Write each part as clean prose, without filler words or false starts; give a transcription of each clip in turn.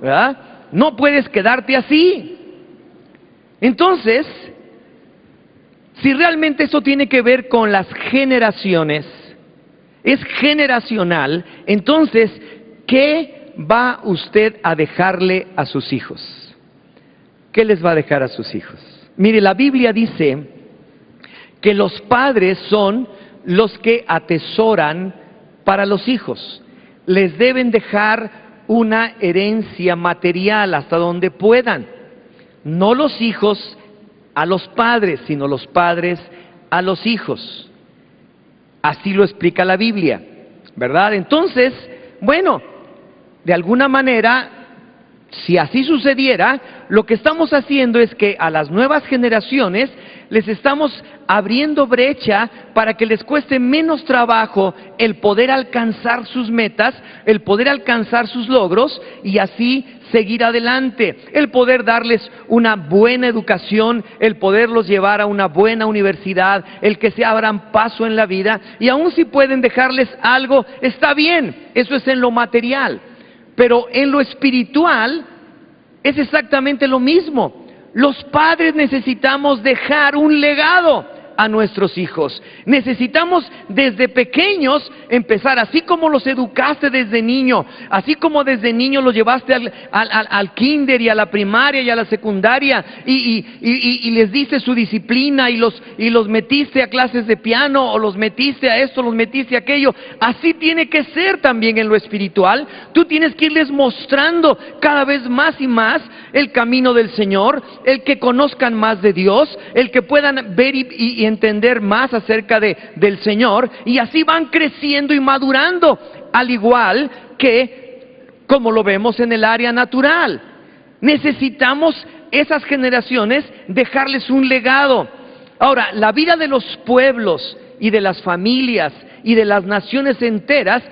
¿verdad? No puedes quedarte así. Entonces, si realmente eso tiene que ver con las generaciones, es generacional, entonces, ¿qué va usted a dejarle a sus hijos? ¿Qué les va a dejar a sus hijos? Mire, la Biblia dice que los padres son los que atesoran para los hijos. Les deben dejar una herencia material hasta donde puedan. No los hijos a los padres, sino los padres a los hijos. Así lo explica la Biblia, ¿verdad? Entonces, bueno, de alguna manera, si así sucediera, lo que estamos haciendo es que a las nuevas generaciones les estamos abriendo brecha para que les cueste menos trabajo el poder alcanzar sus metas, el poder alcanzar sus logros y así seguir adelante, el poder darles una buena educación, el poderlos llevar a una buena universidad, el que se abran paso en la vida, y aun si pueden dejarles algo, está bien, eso es en lo material, pero en lo espiritual es exactamente lo mismo. Los padres necesitamos dejar un legado a nuestros hijos. Necesitamos desde pequeños empezar, así como los educaste desde niño, así como desde niño los llevaste al kinder y a la primaria y a la secundaria y les diste su disciplina y los metiste a clases de piano o los metiste a esto, los metiste a aquello. Así tiene que ser también en lo espiritual. Tú tienes que irles mostrando cada vez más y más el camino del Señor, el que conozcan más de Dios, el que puedan ver y entender más acerca del Señor, y así van creciendo y madurando, al igual que como lo vemos en el área natural. Necesitamos esas generaciones dejarles un legado. Ahora, la vida de los pueblos y de las familias y de las naciones enteras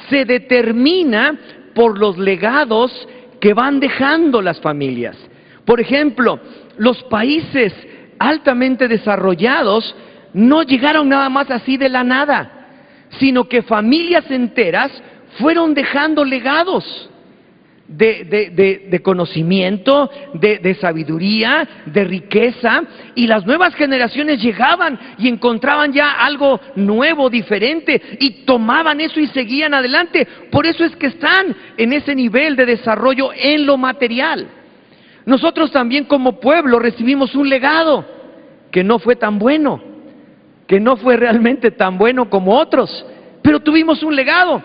se determina por los legados que van dejando las familias. Por ejemplo, los países altamente desarrollados no llegaron nada más así de la nada, sino que familias enteras fueron dejando legados de conocimiento, de sabiduría, de riqueza, y las nuevas generaciones llegaban y encontraban ya algo nuevo, diferente, y tomaban eso y seguían adelante. Por eso es que están en ese nivel de desarrollo en lo material. Nosotros también como pueblo recibimos un legado que no fue tan bueno, que no fue realmente tan bueno como otros, pero tuvimos un legado.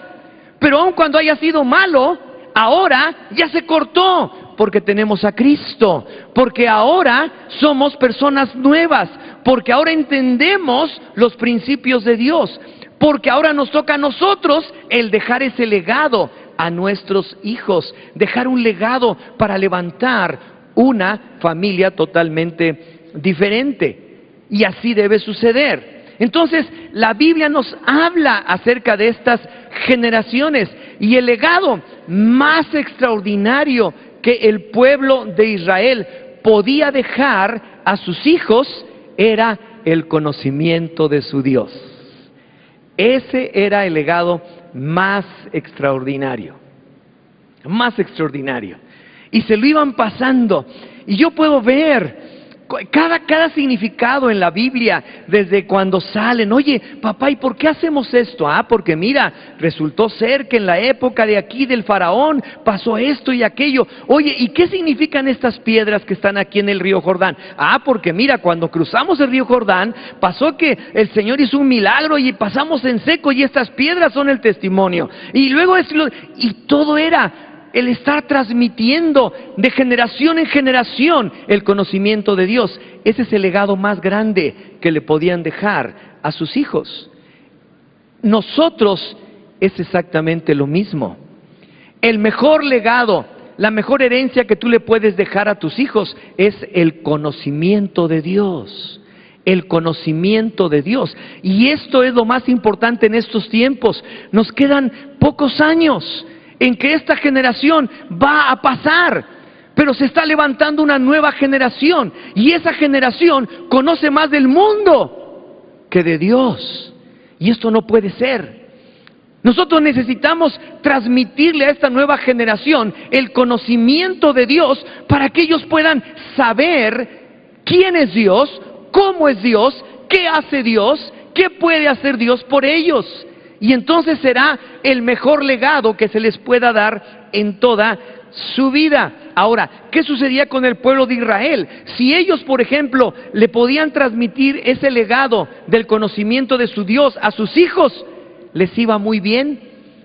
Pero aun cuando haya sido malo, ahora ya se cortó, porque tenemos a Cristo, porque ahora somos personas nuevas, porque ahora entendemos los principios de Dios, porque ahora nos toca a nosotros el dejar ese legado a nuestros hijos, dejar un legado para levantar una familia totalmente diferente. Y así debe suceder. Entonces, la Biblia nos habla acerca de estas generaciones, y el legado más extraordinario que el pueblo de Israel podía dejar a sus hijos era el conocimiento de su Dios. Ese era el legado más extraordinario, más extraordinario. Y se lo iban pasando, y yo puedo ver cada significado en la Biblia desde cuando salen. Oye, papá, ¿y por qué hacemos esto? Porque mira, resultó ser que en la época de aquí del faraón pasó esto y aquello. Oye, ¿y qué significan estas piedras que están aquí en el río Jordán? Porque mira, cuando cruzamos el río Jordán pasó que el Señor hizo un milagro y pasamos en seco, y estas piedras son el testimonio. Y luego y todo era el estar transmitiendo de generación en generación el conocimiento de Dios. Ese es el legado más grande que le podían dejar a sus hijos. Nosotros es exactamente lo mismo. El mejor legado, la mejor herencia que tú le puedes dejar a tus hijos es el conocimiento de Dios. El conocimiento de Dios. Y esto es lo más importante en estos tiempos. Nos quedan pocos años en que esta generación va a pasar, pero se está levantando una nueva generación, y esa generación conoce más del mundo que de Dios, y esto no puede ser. Nosotros necesitamos transmitirle a esta nueva generación el conocimiento de Dios para que ellos puedan saber quién es Dios, cómo es Dios, qué hace Dios, qué puede hacer Dios por ellos. Y entonces será el mejor legado que se les pueda dar en toda su vida. Ahora, ¿qué sucedía con el pueblo de Israel? Si ellos, por ejemplo, le podían transmitir ese legado del conocimiento de su Dios a sus hijos, les iba muy bien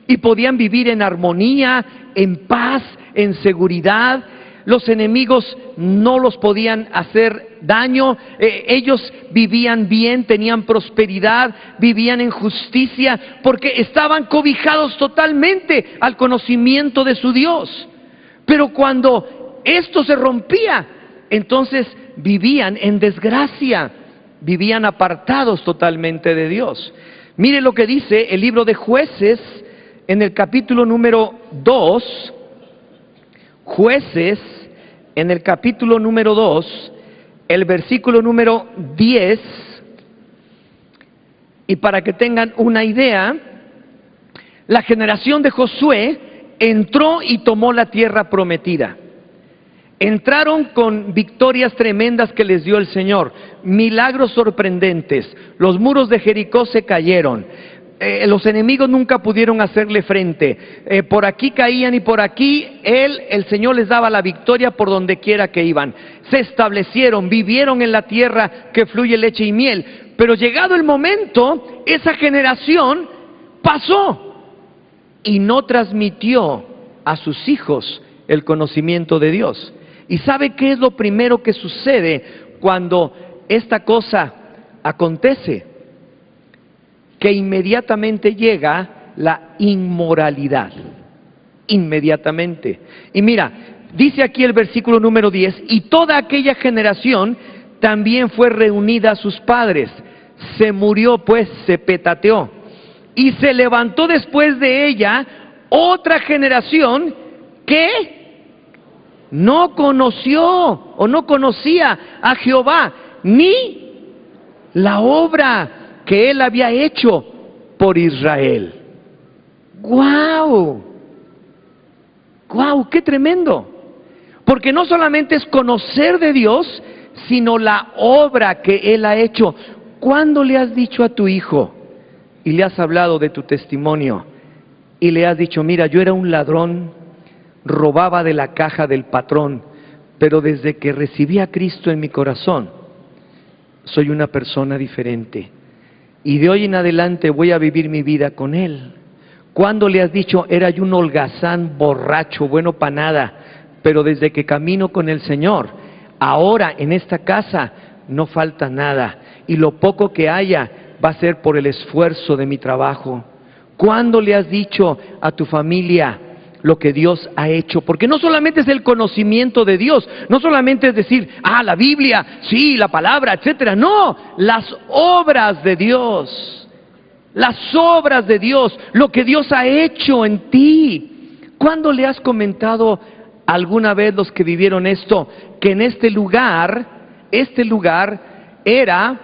y podían vivir en armonía, en paz, en seguridad. Los enemigos no los podían hacer daño, ellos vivían bien, tenían prosperidad, vivían en justicia, porque estaban cobijados totalmente al conocimiento de su Dios. Pero cuando esto se rompía, entonces vivían en desgracia, vivían apartados totalmente de Dios. Mire lo que dice el libro de Jueces en el capítulo número 2, Jueces en el capítulo número 2, el versículo número 10, y para que tengan una idea, la generación de Josué entró y tomó la tierra prometida. Entraron con victorias tremendas que les dio el Señor, milagros sorprendentes, los muros de Jericó se cayeron, los enemigos nunca pudieron hacerle frente, por aquí caían y por aquí el Señor les daba la victoria por donde quiera que iban. Se establecieron, vivieron en la tierra que fluye leche y miel, pero llegado el momento, esa generación pasó y no transmitió a sus hijos el conocimiento de Dios. ¿Y sabe qué es lo primero que sucede cuando esta cosa acontece? Que inmediatamente llega la inmoralidad. Inmediatamente. Y mira, dice aquí el versículo número 10, y toda aquella generación también fue reunida a sus padres. Se murió pues, se petateó. Y se levantó después de ella otra generación que no conoció o no conocía a Jehová, ni la obra que él había hecho por Israel. ¡Guau! ¡Guau! ¡Qué tremendo! Porque no solamente es conocer de Dios, sino la obra que él ha hecho. ¿Cuándo le has dicho a tu hijo y le has hablado de tu testimonio y le has dicho, mira, yo era un ladrón, robaba de la caja del patrón, pero desde que recibí a Cristo en mi corazón, soy una persona diferente y de hoy en adelante voy a vivir mi vida con Él? ¿Cuándo le has dicho, era yo un holgazán, borracho, bueno para nada, pero desde que camino con el Señor, ahora en esta casa no falta nada y lo poco que haya va a ser por el esfuerzo de mi trabajo? ¿Cuándo le has dicho a tu familia lo que Dios ha hecho? Porque no solamente es el conocimiento de Dios, no solamente es decir, la Biblia, sí, la palabra, etcétera. No, las obras de Dios, las obras de Dios, lo que Dios ha hecho en ti. ¿Cuándo le has comentado alguna vez los que vivieron esto, que en este lugar era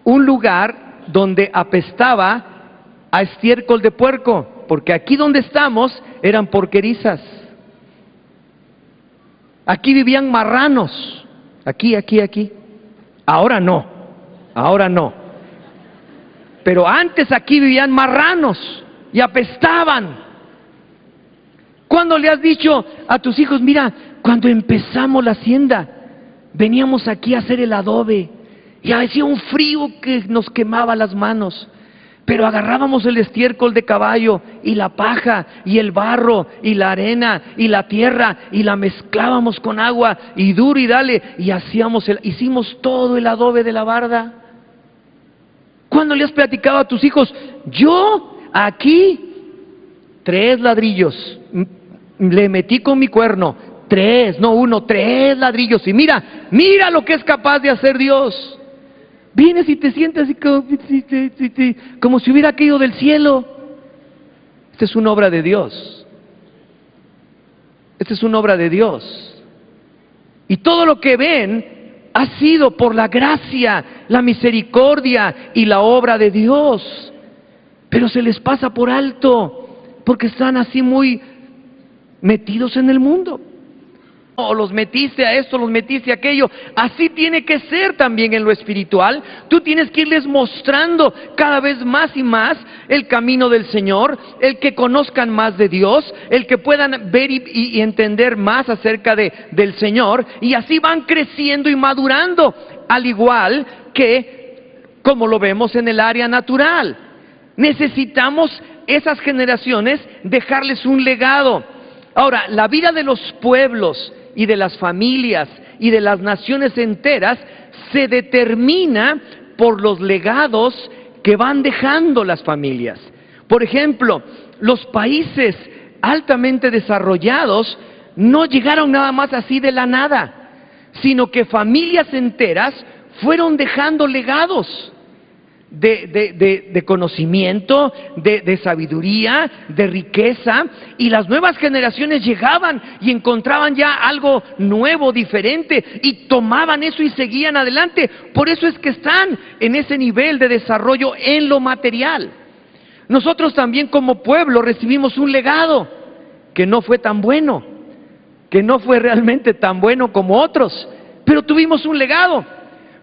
un lugar donde apestaba a estiércol de puerco? Porque aquí donde estamos eran porquerizas. Aquí vivían marranos. Aquí. Ahora no. Pero antes aquí vivían marranos y apestaban. ¿Cuándo le has dicho a tus hijos, mira, cuando empezamos la hacienda, veníamos aquí a hacer el adobe y hacía un frío que nos quemaba las manos? Pero agarrábamos el estiércol de caballo y la paja y el barro y la arena y la tierra y la mezclábamos con agua y duro y dale y hicimos todo el adobe de la barda. ¿Cuándo le has platicado a tus hijos? Yo aquí 3 ladrillos, le metí con mi cuerno, 3 ladrillos y mira lo que es capaz de hacer Dios. Vienes y te sientes así como si hubiera caído del cielo. Esta es una obra de Dios. Esta es una obra de Dios. Y todo lo que ven ha sido por la gracia, la misericordia y la obra de Dios. pero se les pasa por alto, porque están así muy metidos en el mundo. O los metiste a esto, los metiste a aquello. Así tiene que ser también en lo espiritual. Tú tienes que irles mostrando cada vez más y más el camino del Señor, el que conozcan más de Dios, el que puedan ver y entender más acerca del Señor, y así van creciendo y madurando, al igual que como lo vemos en el área natural. Necesitamos esas generaciones dejarles un legado. Ahora, la vida de los pueblos y de las familias y de las naciones enteras se determina por los legados que van dejando las familias. Por ejemplo, los países altamente desarrollados no llegaron nada más así de la nada, sino que familias enteras fueron dejando legados de conocimiento, de sabiduría, de riqueza, y las nuevas generaciones llegaban y encontraban ya algo nuevo, diferente, y tomaban eso y seguían adelante. Por eso es que están en ese nivel de desarrollo en lo material. Nosotros también como pueblo recibimos un legado que no fue tan bueno, que no fue realmente tan bueno como otros, pero tuvimos un legado.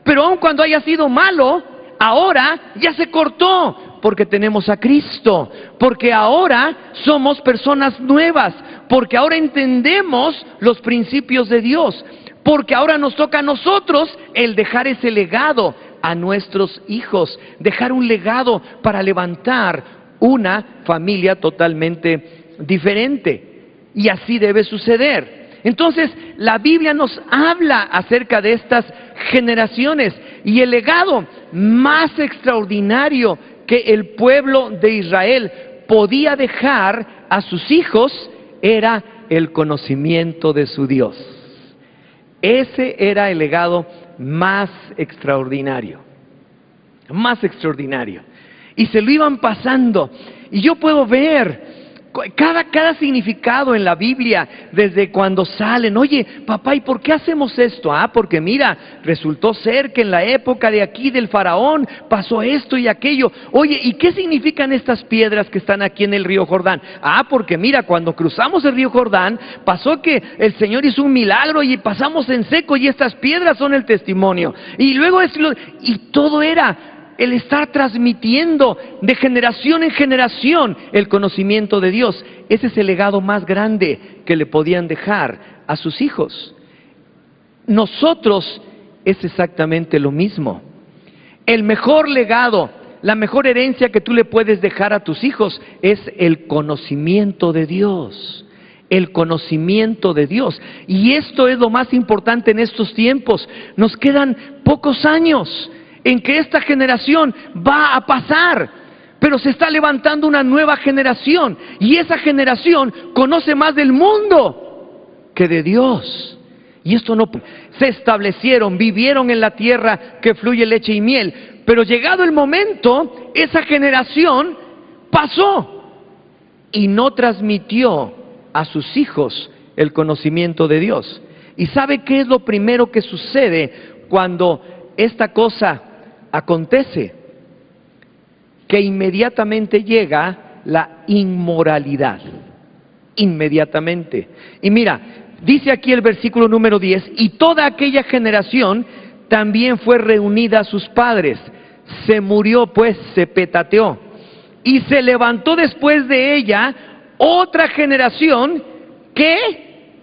Pero aun cuando haya sido malo, ahora ya se cortó, porque tenemos a Cristo, porque ahora somos personas nuevas, porque ahora entendemos los principios de Dios, porque ahora nos toca a nosotros el dejar ese legado a nuestros hijos, dejar un legado para levantar una familia totalmente diferente. Y así debe suceder. Entonces, la Biblia nos habla acerca de estas generaciones, y el legado más extraordinario que el pueblo de Israel podía dejar a sus hijos era el conocimiento de su Dios. Ese era el legado más extraordinario, más extraordinario. Y se lo iban pasando, y yo puedo ver cada significado en la Biblia, desde cuando salen. Oye, papá, ¿y por qué hacemos esto? Porque mira, resultó ser que en la época de aquí del faraón pasó esto y aquello. Oye, ¿y qué significan estas piedras que están aquí en el río Jordán? Porque mira, cuando cruzamos el río Jordán, pasó que el Señor hizo un milagro y pasamos en seco, y estas piedras son el testimonio. Y luego y todo era el estar transmitiendo de generación en generación el conocimiento de Dios. Ese es el legado más grande que le podían dejar a sus hijos. Nosotros es exactamente lo mismo. El mejor legado, la mejor herencia que tú le puedes dejar a tus hijos es el conocimiento de Dios. El conocimiento de Dios. Y esto es lo más importante en estos tiempos. Nos quedan pocos años en que esta generación va a pasar, pero se está levantando una nueva generación, y esa generación conoce más del mundo que de Dios. Y esto no, se establecieron, vivieron en la tierra que fluye leche y miel, pero llegado el momento, esa generación pasó y no transmitió a sus hijos el conocimiento de Dios. ¿Y sabe qué es lo primero que sucede cuando esta cosa acontece? Que inmediatamente llega la inmoralidad. Inmediatamente. Y mira, dice aquí el versículo número 10: y toda aquella generación también fue reunida a sus padres. Se murió pues, se petateó. Y se levantó después de ella otra generación que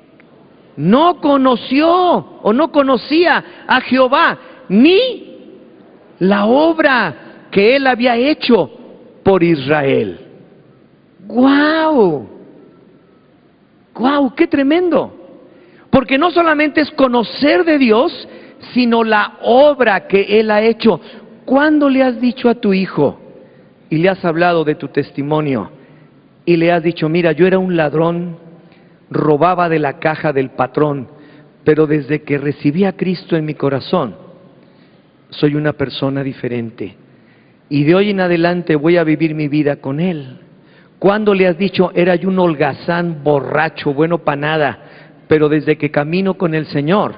no conoció o no conocía a Jehová, ni la obra que él había hecho por Israel. ¡Guau! ¡Guau! ¡Qué tremendo! Porque no solamente es conocer de Dios, sino la obra que él ha hecho. ¿Cuándo le has dicho a tu hijo y le has hablado de tu testimonio y le has dicho: mira, yo era un ladrón, robaba de la caja del patrón, pero desde que recibí a Cristo en mi corazón, soy una persona diferente, y de hoy en adelante voy a vivir mi vida con Él? ¿Cuándo le has dicho: era yo un holgazán, borracho, bueno para nada, pero desde que camino con el Señor,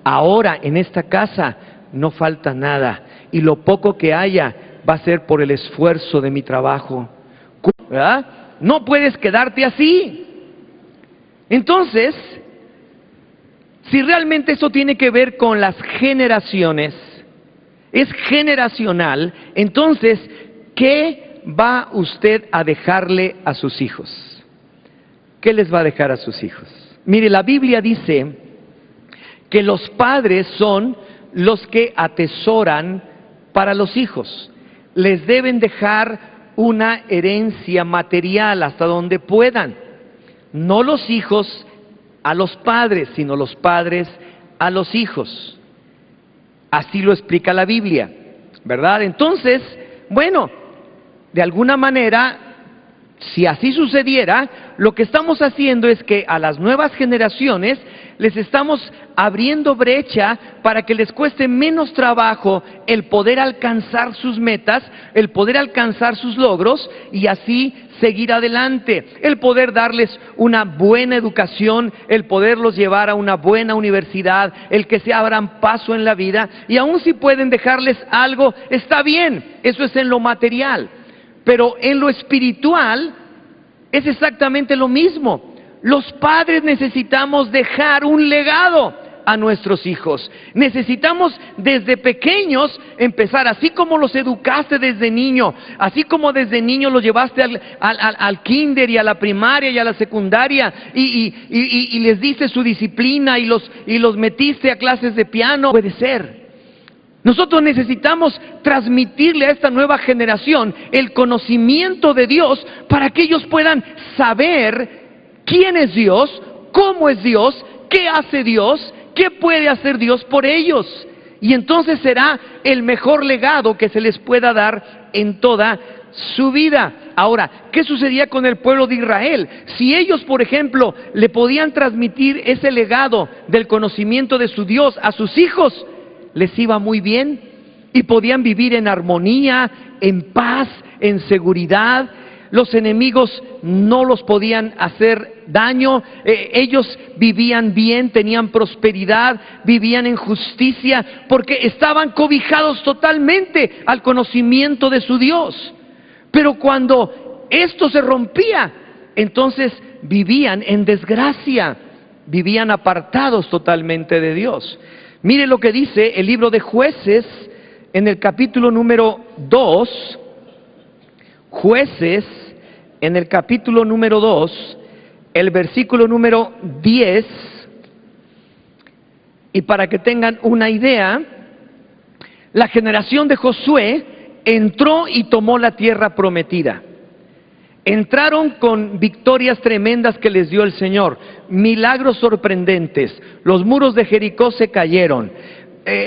ahora en esta casa no falta nada, y lo poco que haya va a ser por el esfuerzo de mi trabajo, ¿verdad? No puedes quedarte así. Entonces, si realmente eso tiene que ver con las generaciones, es generacional, entonces, ¿qué va usted a dejarle a sus hijos? ¿Qué les va a dejar a sus hijos? Mire, la Biblia dice que los padres son los que atesoran para los hijos. Les deben dejar una herencia material hasta donde puedan. No los hijos a los padres, sino los padres a los hijos. Así lo explica la Biblia, ¿verdad? Entonces, bueno, de alguna manera, si así sucediera, lo que estamos haciendo es que a las nuevas generaciones les estamos abriendo brecha para que les cueste menos trabajo el poder alcanzar sus metas, el poder alcanzar sus logros y así seguir adelante, el poder darles una buena educación, el poderlos llevar a una buena universidad, el que se abran paso en la vida, y aun si pueden dejarles algo, está bien, eso es en lo material. Pero en lo espiritual es exactamente lo mismo. Los padres necesitamos dejar un legado a nuestros hijos. Necesitamos desde pequeños empezar, así como los educaste desde niño, así como desde niño los llevaste al kinder y a la primaria y a la secundaria y les diste su disciplina y los metiste a clases de piano. Puede ser. Nosotros necesitamos transmitirle a esta nueva generación el conocimiento de Dios para que ellos puedan saber quién es Dios, cómo es Dios, qué hace Dios, qué puede hacer Dios por ellos. Y entonces será el mejor legado que se les pueda dar en toda su vida. Ahora, ¿qué sucedía con el pueblo de Israel? Si ellos, por ejemplo, le podían transmitir ese legado del conocimiento de su Dios a sus hijos, les iba muy bien y podían vivir en armonía, en paz, en seguridad. Los enemigos no los podían hacer daño, ellos vivían bien, tenían prosperidad, vivían en justicia, porque estaban cobijados totalmente al conocimiento de su Dios. Pero cuando esto se rompía, entonces vivían en desgracia, vivían apartados totalmente de Dios. Mire lo que dice el libro de Jueces en el capítulo número 2, Jueces en el capítulo número 2, el versículo número 10, y para que tengan una idea, la generación de Josué entró y tomó la tierra prometida. Entraron con victorias tremendas que les dio el Señor, milagros sorprendentes, los muros de Jericó se cayeron,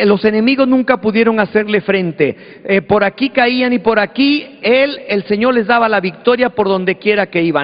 los enemigos nunca pudieron hacerle frente, por aquí caían y por aquí el Señor les daba la victoria por donde quiera que iban.